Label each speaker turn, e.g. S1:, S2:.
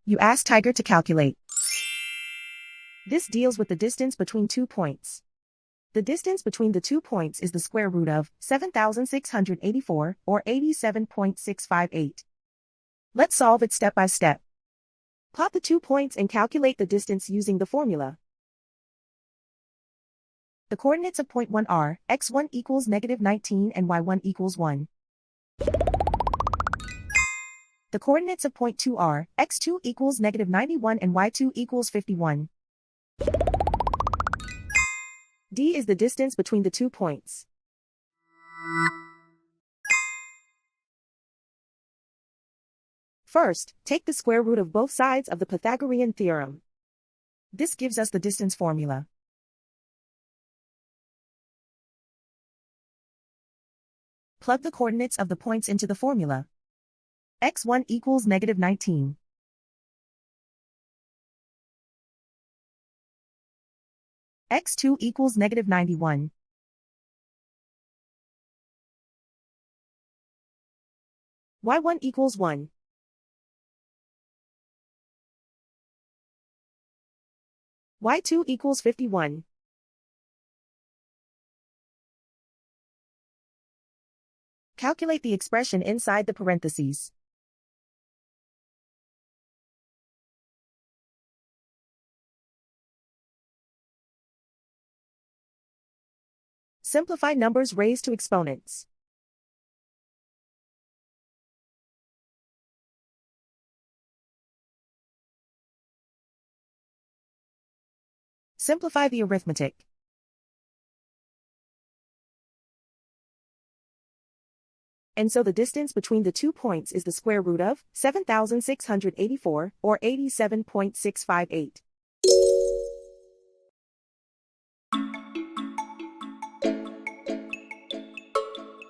S1: You ask Tiger to calculate. This deals with the distance between 2 points. The distance between the 2 points is the square root of 7,684, or 87.658. Let's solve it step by step. Plot the 2 points and calculate the distance using the formula. The coordinates of point 1 are x1 equals -19 and y1 equals 1. The coordinates of point 2 are x2 equals -91 and y2 equals 51. D is the distance between the 2 points. First, take the square root of both sides of the Pythagorean theorem. This gives us the distance formula. Plug the coordinates of the points into the formula. x1 equals -19. x2 equals -91. y1 equals 1. y2 equals 51. Calculate the expression inside the parentheses. Simplify numbers raised to exponents. Simplify the arithmetic. And so the distance between the 2 points is the square root of 7,684, or 87.658.